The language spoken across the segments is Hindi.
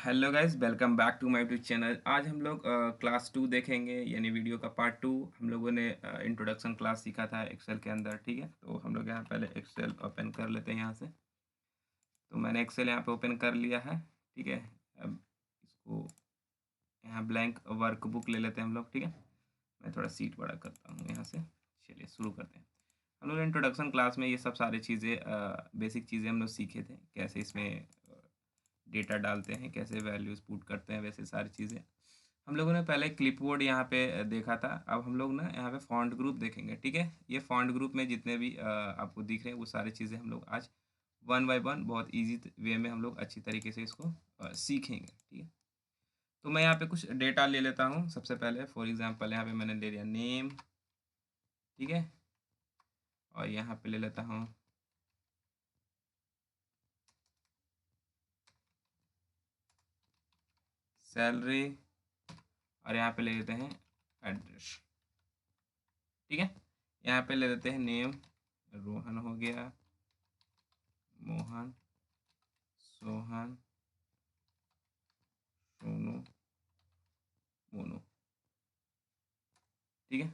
Hello guys, welcome back to my YouTube channel. आज हम लोग क्लास 2 देखेंगे, यानी वीडियो का पार्ट 2। हम लोगों ने इंट्रोडक्शन क्लास सीखा था एक्सेल के अंदर। ठीक है, तो हम लोग यहाँ पहले एक्सेल ओपन कर लेते हैं यहाँ से। तो मैंने एक्सेल यहाँ पे ओपन कर लिया है। ठीक है, अब इसको यहाँ ब्लैंक वर्कबुक ले लेते हैं हम लोग। ठीक है, मैं थोड़ा सीट बड़ा करता हूँ यहाँ से। चलिए शुरू करते हैं। हम लोग इंट्रोडक्शन क्लास में ये सब सारी चीज़ें, बेसिक चीज़ें हम लोग सीखे थे, कैसे इसमें डेटा डालते हैं, कैसे वैल्यूज़ पुट करते हैं, वैसे सारी चीज़ें हम लोगों ने पहले क्लिपबोर्ड यहाँ पे देखा था। अब हम लोग ना यहाँ पे फॉन्ट ग्रुप देखेंगे। ठीक है, ये फॉन्ट ग्रुप में जितने भी आपको दिख रहे हैं वो सारी चीज़ें हम लोग आज वन बाय वन बहुत इजी वे में हम लोग अच्छी तरीके से इसको सीखेंगे। ठीक है, तो मैं यहाँ पे कुछ डेटा ले लेता हूँ। सबसे पहले फॉर एग्जांपल यहाँ पे मैंने ले लिया नेम। ठीक है, और यहाँ पे ले लेता हूँ सैलरी, और यहाँ पे ले लेते हैं एड्रेस। ठीक है, यहाँ पे ले लेते हैं नेम, रोहन हो गया, मोहन, सोहन, सोनू, मोनू। ठीक है,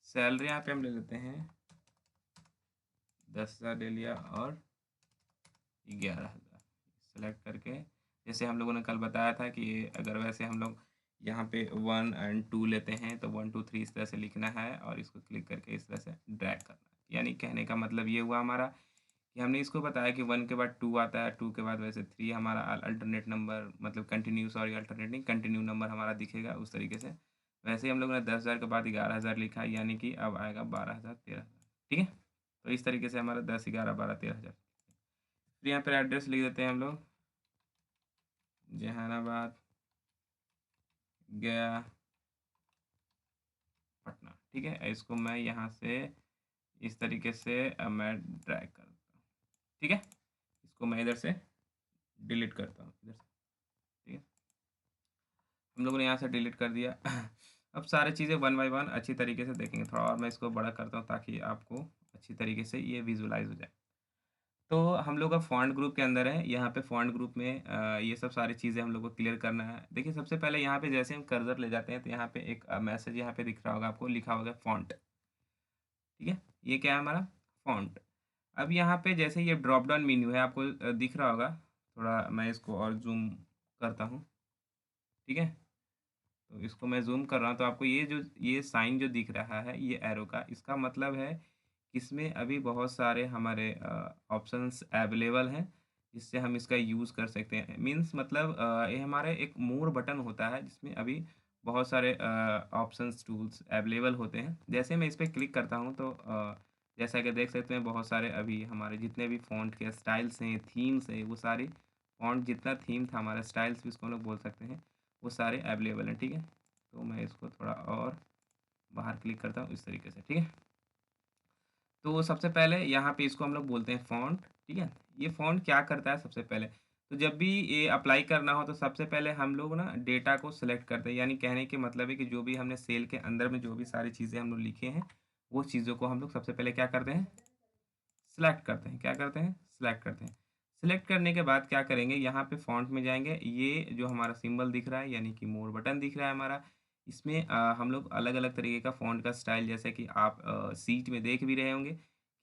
सैलरी यहाँ पे हम ले लेते हैं 10,000 ले लिया और 11,000 सेलेक्ट करके। जैसे हम लोगों ने कल बताया था कि अगर वैसे हम लोग यहाँ पे 1 और 2 लेते हैं तो 1 2 3 इस तरह से लिखना है और इसको क्लिक करके इस तरह से ड्रैग करना है। यानी कहने का मतलब ये हुआ हमारा कि हमने इसको बताया कि 1 के बाद 2 आता है, 2 के बाद वैसे 3 हमारा अल्टरनेट नंबर, मतलब कंटिन्यू, सॉरी अल्टरनेट नहीं, कंटिन्यू नंबर हमारा दिखेगा उस तरीके से। वैसे ही हम लोगों ने 10,000 के बाद 11,000 लिखा है, यानी कि अब आएगा 12,000 13,000। ठीक है, तो इस तरीके से हमारा 10 11 12 13,000। फिर यहाँ पर एड्रेस लिख देते हैं हम लोग, जहानाबाद, गया, पटना। ठीक है, इसको मैं यहाँ से इस तरीके से मैं ड्रैग करता हूँ। ठीक है, इसको मैं इधर से डिलीट करता हूँ इधर से। ठीक है, हम लोगों ने यहाँ से डिलीट कर दिया। अब सारी चीज़ें वन बाय वन अच्छी तरीके से देखेंगे। थोड़ा और मैं इसको बड़ा करता हूँ ताकि आपको अच्छी तरीके से ये विजुलाइज हो जाए। तो हम लोग का फॉन्ट ग्रुप के अंदर है। यहाँ पे फॉन्ट ग्रुप में ये सब सारी चीज़ें हम लोग को क्लियर करना है। देखिए, सबसे पहले यहाँ पे जैसे हम कर्सर ले जाते हैं तो यहाँ पे एक मैसेज यहाँ पे दिख रहा होगा आपको, लिखा होगा फॉन्ट। ठीक है, ये क्या है हमारा फॉन्ट। अब यहाँ पे जैसे ये ड्रॉप डाउन मेन्यू है, आपको दिख रहा होगा। थोड़ा मैं इसको और जूम करता हूँ। ठीक है, तो इसको मैं ज़ूम कर रहा हूँ तो आपको ये साइन जो दिख रहा है, ये एरो का, इसका मतलब है कि इसमें अभी बहुत सारे हमारे ऑप्शंस अवेलेबल हैं, जिससे हम इसका यूज़ कर सकते हैं। मीन्स मतलब ये हमारे एक मोर बटन होता है जिसमें अभी बहुत सारे ऑप्शंस टूल्स अवेलेबल होते हैं। जैसे मैं इस पर क्लिक करता हूँ तो जैसा कि देख सकते हैं बहुत सारे अभी हमारे जितने भी फ़ॉन्ट के स्टाइल्स हैं, थीम्स हैं, वो सारी फ़ॉन्ट जितना थीम था हमारा, स्टाइल्स भी इसको हम लोग बोल सकते हैं, वो सारे अवेलेबल हैं। ठीक है, तो मैं इसको थोड़ा और बाहर क्लिक करता हूँ इस तरीके से। ठीक है, तो सबसे पहले यहाँ पे इसको हम लोग बोलते हैं फ़ॉन्ट। ठीक है, ये फ़ॉन्ट क्या करता है सबसे पहले, तो जब भी ये अप्लाई करना हो तो सबसे पहले हम लोग ना डेटा को सिलेक्ट करते हैं। यानी कहने के मतलब है कि जो भी हमने सेल के अंदर में जो भी सारी चीज़ें हम लोग लिखे हैं, वो चीज़ों को हम लोग सबसे पहले क्या करते हैं, सिलेक्ट करते हैं। क्या करते हैं, सिलेक्ट करते हैं। सिलेक्ट करने के बाद क्या करेंगे, यहाँ पे फ़ॉन्ट में जाएँगे, ये जो हमारा सिंबल दिख रहा है यानी कि मोर बटन दिख रहा है हमारा, इसमें हम लोग अलग-अलग तरीके का फ़ॉन्ट का स्टाइल, जैसे कि आप सीट में देख भी रहे होंगे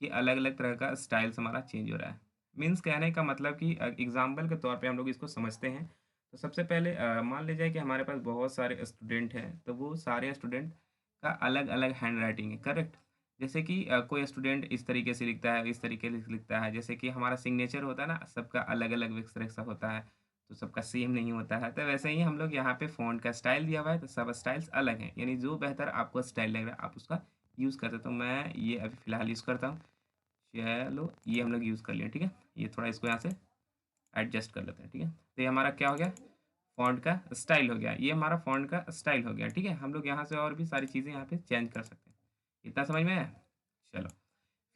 कि अलग-अलग तरह का स्टाइल्स हमारा चेंज हो रहा है। मीन्स कहने का मतलब कि एग्ज़ाम्पल के तौर पे हम लोग इसको समझते हैं। तो सबसे पहले मान लीजिए कि हमारे पास बहुत सारे स्टूडेंट हैं, तो वो सारे स्टूडेंट का अलग-अलग हैंडराइटिंग है, करेक्ट? जैसे कि कोई स्टूडेंट इस तरीके से लिखता है, इस तरीके से लिखता है। जैसे कि हमारा सिग्नेचर होता है ना, सबका अलग-अलग इस तरह से होता है, तो सबका सेम नहीं होता है। तो वैसे ही हम लोग यहाँ पे फ़ॉन्ट का स्टाइल दिया हुआ है, तो सब स्टाइल्स अलग हैं। यानी जो बेहतर आपको स्टाइल लग रहा है, आप उसका यूज़ करते हो। तो मैं ये अभी फ़िलहाल यूज़ करता हूँ। चलो, ये हम लोग यूज़ कर लिए। ठीक है, ये थोड़ा इसको यहाँ से एडजस्ट कर लेते हैं। ठीक है, तो ये हमारा क्या हो गया, फ़ॉन्ट का स्टाइल हो गया। ये हमारा फ़ॉन्ट का स्टाइल हो गया। ठीक है, हम लोग यहाँ से और भी सारी चीज़ें यहाँ पे चेंज कर सकते हैं। इतना समझ में आया? चलो,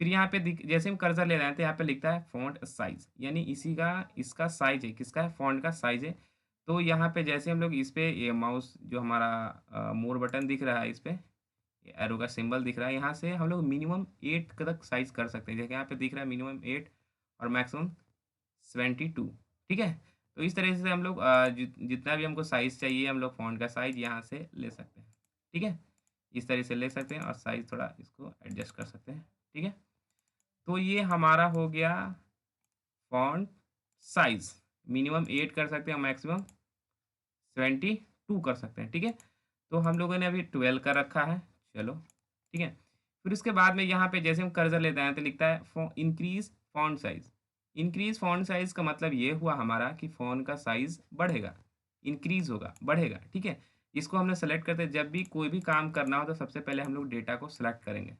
फिर यहाँ पे दिख, जैसे हम कर्सर ले रहे हैं तो यहाँ पे लिखता है फ़ॉन्ट साइज़, यानी इसी का इसका साइज़ है, किसका है, फ़ॉन्ट का साइज़ है। तो यहाँ पे जैसे हम लोग इस पे ये माउस जो हमारा मोर बटन दिख रहा है, इस पे ये एरो का सिंबल दिख रहा है, यहाँ से हम लोग मिनिमम 8 तक साइज़ कर सकते हैं। जैसे यहाँ पे दिख रहा है मिनिमम 8 और मैक्सिमम 72। ठीक है, तो इस तरीके से हम लोग जितना भी हमको साइज़ चाहिए हम लोग फ़ॉन्ट का साइज़ यहाँ से ले सकते हैं, ठीक है? इस तरह से ले सकते हैं और साइज़ थोड़ा इसको एडजस्ट कर सकते हैं, ठीक है? तो ये हमारा हो गया फ़ॉन्ट साइज़, मिनिमम 8 कर सकते हैं और मैक्सिमम 72 कर सकते हैं, ठीक है? तो हम लोगों ने अभी 12 कर रखा है, चलो, ठीक है? फिर उसके बाद में यहाँ पे जैसे हम कर्सर लेते हैं तो लिखता है increase font size. Increase font size का मतलब ये हुआ हमारा कि फ़ॉन्ट का साइज़ बढ़ेगा, इंक्रीज़ होगा, बढ़ेगा, ठीक है? इसको हमने सेलेक्ट करते जब भी कोई भी काम करना हो तो सबसे पहले हम लोग डेटा को सेलेक्ट करेंगे।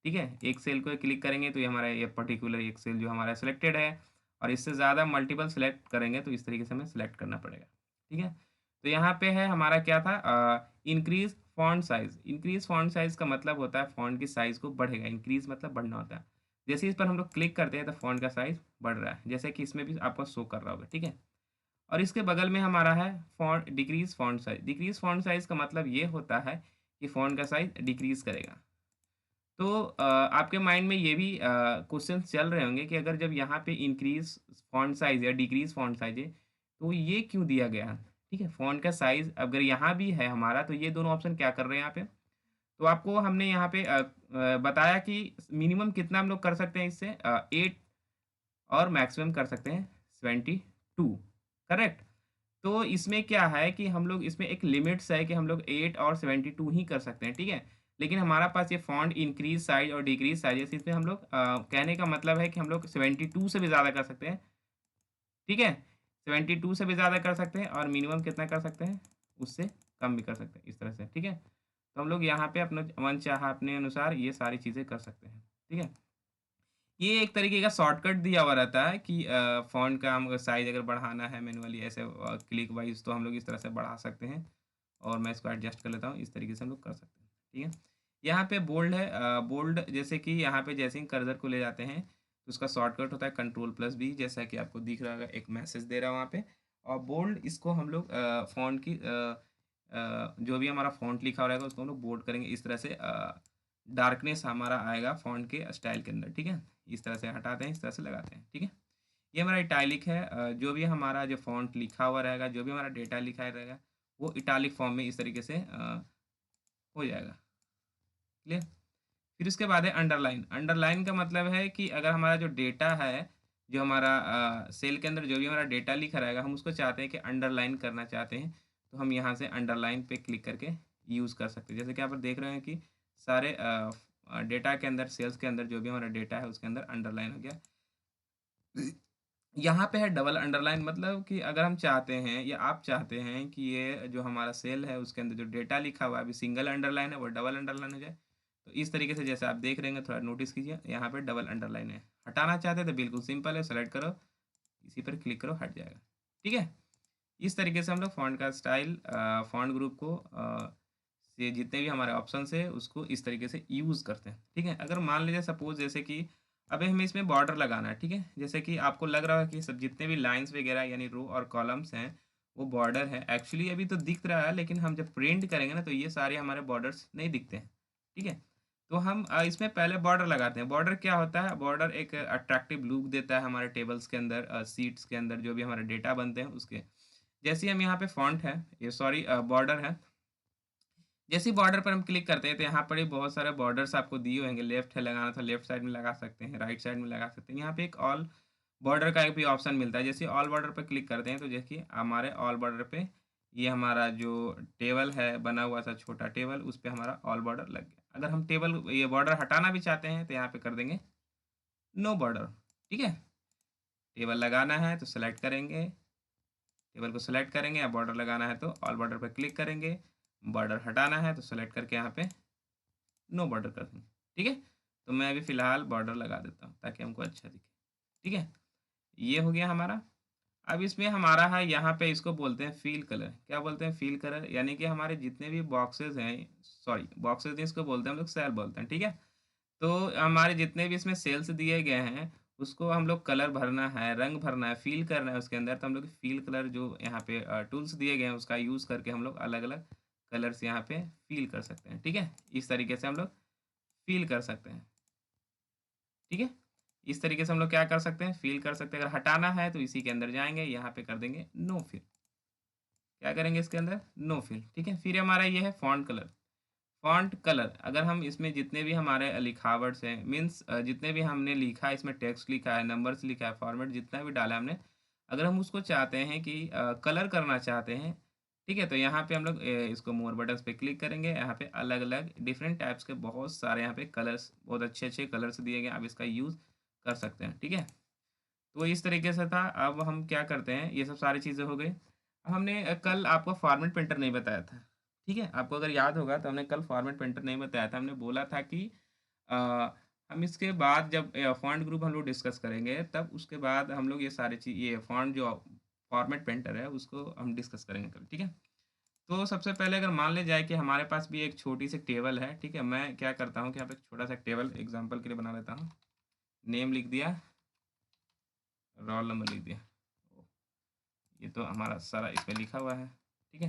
ठीक है? एक सेल को क्लिक करेंगे तो ये हमारा ये पर्टिकुलर एक सेल जो हमारा सिलेक्टेड है और इससे ज़्यादा मल्टीपल सेलेक्ट करेंगे तो इस तरीके से हमें सेलेक्ट करना पड़ेगा। ठीक है? तो यहाँ पे है हमारा क्या था increase font size. Increase font size का मतलब होता है फ़ॉन्ट की साइज़ को बढ़ेगा, इंक्रीज़ मतलब बढ़ना होता है। जैसे इस पर हम लोग क्लिक करते हैं तो फ़ॉन्ट का साइज़ बढ़ रहा है, जैसे कि इसमें भी आपको शो कर रहा होगा, ठीक है? और इसके बगल में हमारा है decrease font size. Decrease font size का मतलब ये होता है कि फ़ॉन्ट का साइज़ डिक्रीज़ करेगा। तो आपके माइंड में ये भी क्वेश्चन्स चल रहे होंगे कि अगर जब यहाँ पे इंक्रीज़ फ़ॉन्ट साइज़ या डिक्रीज़ फ़ॉन्ट साइज़ है, तो ये क्यों दिया गया है? ठीक है? फ़ॉन्ट का साइज़ अगर यहाँ भी है हमारा, तो ये दोनों ऑप्शन क्या कर रहे हैं यहाँ पे? तो आपको हमने यहाँ पे बताया कि मिनिमम कितना हम लोग कर सकते हैं इससे 8 और मैक्सिमम कर सकते हैं 72 करेक्ट? तो इसमें क्या है कि हम लोग इसमें एक लिमिट्स है कि हम लोग 8 और 72 ही कर सकते हैं, ठीक है? लेकिन हमारा पास ये फ़ॉन्ट इंक्रीज़ साइज़ और डिक्रीज़ साइज़ इसमें हम लोग कहने का मतलब है कि हम लोग 72 से भी ज़्यादा कर सकते हैं, ठीक है? 72 से भी ज़्यादा कर सकते हैं और मिनिमम कितना कर सकते हैं? उससे कम भी कर सकते हैं, इस तरह से, ठीक है? तो हम लोग यहाँ पे अपना मनचाहा अपने अनुसार ये सारी चीज़ें कर सकते हैं, ठीक है? ये एक तरीके का शॉर्टकट दिया हुआ रहता है कि फ़ॉन्ट का हम साइज़ अगर बढ़ाना है मैनुअली ऐसे क्लिक वाइज़ तो हम लोग इस तरह से बढ़ा सकते हैं और मैं इसको एडजस्ट कर लेता हूँ, इस तरीके से हम लोग कर सकते हैं, ठीक है। यहाँ पे बोल्ड है बोल्ड जैसे कि यहाँ पे जैसे ही कर्सर को ले जाते हैं, तो उसका शॉर्टकट होता है कंट्रोल+V जैसा कि आपको दिख रहा होगा एक मैसेज दे रहा है वहाँ पे और बोल्ड इसको हम लोग फ़ॉन्ट की जो भी हमारा फ़ॉन्ट लिखा रहेगा उसको हम लोग बोल्ड करेंगे इस तरह से डार्कनेस हमारा आएगा फ़ॉन्ट के स्टाइल के अंदर, ठीक है। इस तरह से हटाते हैं, इस तरह से लगाते हैं, ठीक है। ये हमारा इटैलिक है जो भी हमारा जो फ़ॉन्ट लिखा हुआ रहेगा, जो भी हमारा डेटा लिखा रहेगा, वो इटैलिक फ़ॉर्म में इस तरीके से हो जाएगा, क्लियर? फिर उसके बाद है अंडरलाइन। अंडरलाइन का मतलब है कि अगर हमारा जो डेटा है, जो हमारा सेल के अंदर जो भी हमारा डेटा लिखा रहेगा, हम उसको चाहते हैं कि अंडरलाइन करना चाहते हैं, तो हम यहाँ से अंडरलाइन पे क्लिक करके यूज़ कर सकते हैं। जैसे कि यहाँ पर देख रहे हैं कि सारे डेटा के अंदर, सेल्स के अंदर जो भी हमारा डेटा है, उसके अंदर अंडरलाइन हो गया। यहाँ पे है डबल अंडरलाइन मतलब कि अगर हम चाहते हैं या आप चाहते हैं कि ये जो हमारा सेल है उसके अंदर जो डेटा लिखा हुआ है अभी सिंगल अंडरलाइन है वो डबल अंडरलाइन हो जाए तो इस तरीके से जैसे आप देख रहे हैं थोड़ा नोटिस कीजिए यहाँ पे डबल अंडरलाइन है हटाना चाहते हैं तो बिल्कुल सिंपल है सेलेक्ट करो इसी पर क्लिक करो हट जाएगा ठीक है इस तरीके से हम लोग फॉन्ट का स्टाइल फॉन्ट ग्रुप को से जितने भी हमारे ऑप्शन है उसको इस तरीके से यूज़ करते हैं ठीक है अगर मान लीजिए सपोज जैसे कि अभी हमें इसमें बॉर्डर लगाना है ठीक है जैसे कि आपको लग रहा है कि सब जितने भी लाइंस वगैरह यानी रो और कॉलम्स हैं वो बॉर्डर है एक्चुअली अभी तो दिख रहा है लेकिन हम जब प्रिंट करेंगे ना तो ये सारे हमारे बॉर्डर्स नहीं दिखते हैं ठीक है तो हम इसमें पहले बॉर्डर लगाते हैं बॉर्डर क्या होता है बॉर्डर एक अट्रैक्टिव लुक देता है हमारे टेबल्स के अंदर सीट्स के अंदर जो भी हमारे डेटा बनते हैं उसके जैसे ही हम यहाँ पे फॉन्ट है ये सॉरी बॉर्डर है जैसे ही बॉर्डर पर हम क्लिक करते हैं तो यहाँ पर ही बहुत सारे बॉर्डर्स आपको दिए होंगे लेफ्ट है लगाना था लेफ्ट साइड में लगा सकते हैं राइट साइड में लगा सकते हैं यहाँ पे एक ऑल बॉर्डर का एक भी ऑप्शन मिलता है जैसे ऑल बॉर्डर पर क्लिक करते हैं तो देखिए हमारे ऑल बॉर्डर पे ये हमारा जो टेबल है बना हुआ था छोटा टेबल उस पर हमारा ऑल बॉर्डर लग गया अगर हम टेबल ये बॉर्डर हटाना भी चाहते हैं तो यहाँ पे कर देंगे नो बॉर्डर ठीक है टेबल लगाना है तो सेलेक्ट करेंगे टेबल को सेलेक्ट करेंगे या बॉर्डर लगाना है तो ऑल बॉर्डर पर क्लिक करेंगे बॉर्डर हटाना है तो सेलेक्ट करके यहाँ पे नो बॉर्डर कर देंगे ठीक है तो मैं अभी फ़िलहाल बॉर्डर लगा देता हूँ ताकि हमको अच्छा दिखे ठीक है ये हो गया हमारा अब इसमें हमारा है यहाँ पे इसको बोलते हैं फ़ील कलर क्या बोलते हैं फ़ील कलर यानी कि हमारे जितने भी बॉक्सेस हैं सॉरी बॉक्सेस नहीं इसको बोलते हैं हम लोग सेल बोलते हैं ठीक है तो हमारे जितने भी इसमें सेल्स दिए गए हैं उसको हम लोग कलर भरना है रंग भरना है फ़ील करना है उसके अंदर तो हम लोग फ़ील कलर जो यहाँ पे टूल्स दिए गए हैं उसका यूज़ करके हम लोग अलग अलग कलर्स यहाँ पे फ़ील कर सकते हैं ठीक है इस तरीके से हम लोग फ़ील कर सकते हैं ठीक है इस तरीके से हम लोग क्या कर सकते हैं, फिल कर सकते हैं। अगर हटाना है तो इसी के अंदर जाएँगे, यहाँ पे कर देंगे नो फिल। क्या करेंगे इसके अंदर? नो फिल, ठीक है? फिर हमारा ये है फ़ॉन्ट कलर। फ़ॉन्ट कलर अगर हम इसमें जितने भी हमारे लिखावट्स हैं मीन्स जितने भी हमने लिखा है, इसमें टेक्स्ट लिखा है, नंबर्स लिखा है, फॉर्मेट जितना भी डाला है हमने, अगर हम उसको चाहते हैं कि कलर करना चाहते हैं, ठीक है? तो यहाँ पे हम लोग इसको मोर बटन्स पे क्लिक करेंगे। यहाँ पे अलग-अलग डिफरेंट टाइप्स के बहुत सारे यहाँ पे कलर्स, बहुत अच्छे-अच्छे कलर्स दिए गए हैं। आप इसका यूज़ कर सकते हैं, ठीक है? तो इस तरीके से था। अब हम क्या करते हैं, ये सब सारी चीज़ें हो गई। हमने कल आपको फॉर्मेट पेंटर नहीं बताया था, ठीक है? आपको अगर याद होगा तो हमने कल फॉर्मेट पेंटर नहीं बताया था। हमने बोला था कि अ, हम इसके बाद जब फ़ॉन्ट ग्रुप हम लोग डिस्कस करेंगे, तब उसके बाद हम लोग ये फ़ॉन्ट जो फॉर्मेट पेंटर है, उसको हम डिस्कस करेंगे कल, ठीक है? तो सबसे पहले अगर मान लिया जाए कि हमारे पास भी एक छोटी-सी टेबल है, ठीक है? मैं क्या करता हूँ कि यहाँ पे एक छोटा-सा टेबल एग्ज़ाम्पल के लिए बना लेता हूँ। नेम लिख दिया, रोल नंबर लिख दिया। ये तो हमारा सारा इसमें लिखा हुआ है, ठीक है?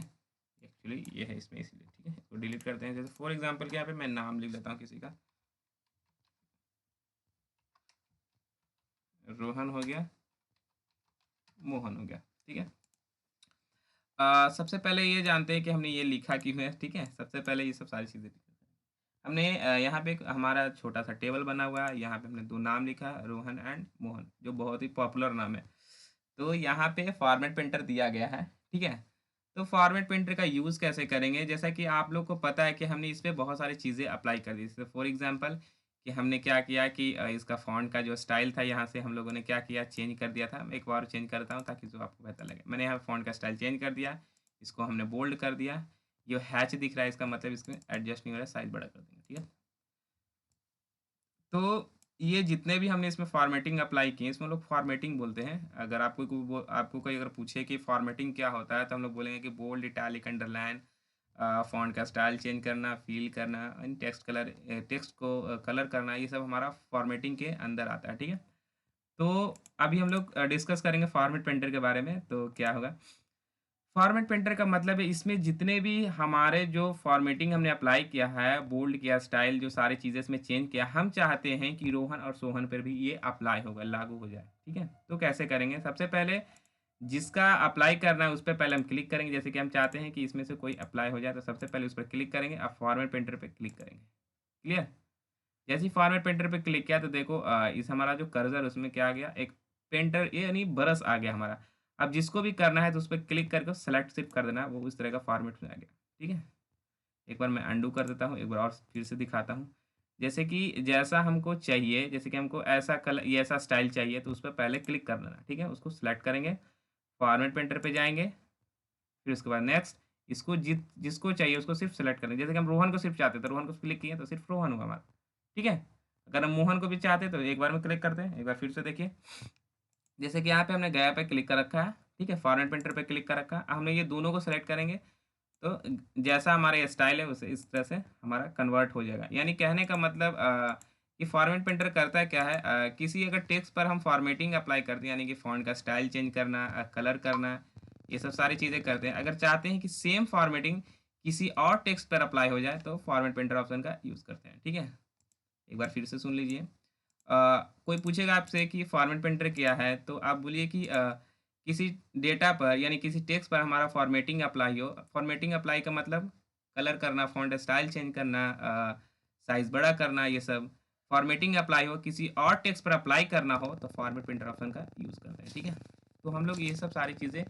एक्चुअली ये है इसमें इसीलिए, ठीक है? इसको डिलीट करते हैं। जैसे फॉर एग्ज़ाम्पल के यहाँ पे मैं नाम लिख लेता हूँ किसी का। रोहन हो गया, मोहन हो गया, ठीक है? सबसे पहले ये जानते हैं कि हमने ये लिखा क्यों है, ठीक है? सबसे पहले ये सब सारी चीज़ें हमने यहाँ पे एक हमारा छोटा-सा टेबल बना हुआ है, यहाँ पे हमने 2 नाम लिखा है, रोहन एंड मोहन, जो बहुत ही पॉपुलर नाम है। तो यहाँ पे फॉर्मेट पेंटर दिया गया है, ठीक है? तो फॉर्मेट पेंटर का यूज़ कैसे करेंगे? जैसा कि आप लोग को पता है कि हमने इस पे बहुत सारी चीज़ें अप्लाई कर दी। जैसे फॉर एग्ज़ाम्पल कि हमने क्या किया कि इसका फ़ॉन्ट का जो स्टाइल था, यहाँ से हम लोगों ने क्या किया, चेंज कर दिया था। मैं एक बार चेंज करता हूँ ताकि जो आपको बेहतर लगे। मैंने यहाँ फ़ॉन्ट का स्टाइल चेंज कर दिया, इसको हमने बोल्ड कर दिया। ये हैच दिख रहा है, इसका मतलब इसमें एडजस्ट नहीं हो रहा है, साइज़ बड़ा कर देंगे, ठीक है? तो ये जितने भी हमने इसमें फ़ॉर्मेटिंग अप्लाई की है, इसमें लोग फ़ॉर्मेटिंग बोलते हैं। अगर आपको कोई अगर पूछे कि फ़ॉर्मेटिंग क्या होता है, तो हम लोग बोलेंगे कि बोल्ड, इटैलिक, अंडरलाइन, फ़ॉन्ट का स्टाइल चेंज करना, फ़िल करना, एंड टेक्स्ट को कलर करना, ये सब हमारा फ़ॉर्मेटिंग के अंदर आता है, ठीक है? तो अभी हम लोग डिस्कस करेंगे फ़ॉर्मेट पेंटर के बारे में, तो क्या होगा? फॉर्मेट पेंटर का मतलब है इसमें जितने भी हमारे जो फॉर्मेटिंग हमने अप्लाई किया है, बोल्ड किया, स्टाइल जो सारी चीज़ें इसमें चेंज किया, हम चाहते हैं कि रोहन और सोहन पर भी ये अप्लाई होगा, लागू हो जाए, ठीक है? तो कैसे करेंगे? सबसे पहले जिसका अप्लाई करना है उस पे पहले हम क्लिक करेंगे, जैसे कि हम चाहते हैं कि इसमें से कोई अप्लाई हो जाए, तो सबसे पहले उस पर क्लिक करेंगे, अब फॉर्मेट पेंटर पे क्लिक करेंगे, क्लियर? जैसे ही फॉर्मेट पेंटर पे क्लिक किया तो देखो इस हमारा जो कर्सर उसमें क्या आ गया, एक पेंटर ये यानी ब्रश आ गया हमारा। अब जिसको भी करना है तो उस पे क्लिक करके सेलेक्ट सिर्फ कर देना है, वो उस तरह का फॉर्मेट में आ गया, ठीक है? एक बार मैं अंडू कर देता हूँ, एक बार और फिर से दिखाता हूँ। जैसे कि जैसा हमको चाहिए, जैसे कि हमको ऐसा कलर ये ऐसा स्टाइल चाहिए तो उस पे पहले क्लिक कर देना, ठीक है? उसको सेलेक्ट करेंगे, फॉर्मेट पेंटर पे जाएँगे, फिर उसके बाद नेक्स्ट, इसको जिसको चाहिए उसको सिर्फ सेलेक्ट करेंगे। जैसे कि हम रोहन को सिर्फ चाहते हैं, तो रोहन को क्लिक किए तो सिर्फ रोहन हुआ हमारा, ठीक है? अगर हम मोहन को भी चाहते हैं तो एक बार में क्लिक करते हैं, एक बार फिर से देखिए। जैसे कि यहाँ पे हमने गया पे क्लिक कर रखा है, ठीक है? फॉर्मेट पेंटर पे क्लिक कर रखा है। हमने ये दोनों को सेलेक्ट करेंगे तो जैसा हमारा ये स्टाइल है उसे इस तरह से हमारा कन्वर्ट हो जाएगा। यानी कहने का मतलब कि फॉर्मेट पेंटर करता क्या है, किसी अगर टेक्स्ट पर हम फॉर्मेटिंग अप्लाई करते हैं यानी कि फ़ॉन्ट का स्टाइल चेंज करना, कलर करना, ये सब सारी चीज़ें करते हैं। अगर चाहते हैं कि सेम फॉर्मेटिंग किसी और टेक्स्ट पर अप्लाई हो जाए तो फॉर्मेट पेंटर ऑप्शन का यूज़ करते हैं, ठीक है? एक बार फिर से सुन लीजिए। कोई पूछेगा आपसे कि फॉर्मेट पेंटर क्या है? तो आप बोलिए कि किसी डेटा पर यानी किसी टेक्स्ट पर हमारा फॉर्मेटिंग अप्लाई हो। फॉर्मेटिंग अप्लाई का मतलब कलर करना, फ़ॉन्ट स्टाइल चेंज करना, साइज़ बड़ा करना, ये सब। फॉर्मेटिंग अप्लाई हो, किसी और टेक्स्ट पर अप्लाई करना हो तो फॉर्मेट पेंटर ऑप्शन का यूज़ करते हैं, ठीक है? तो हम लोग ये सब सारी चीज़ें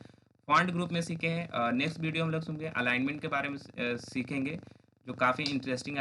फ़ॉन्ट ग्रुप में सीखे हैं। नेक्स्ट वीडियो हम लोग सुनेंगे अलाइनमेंट के बारे में सीखेंगे, जो काफ़ी इंटरेस्टिंग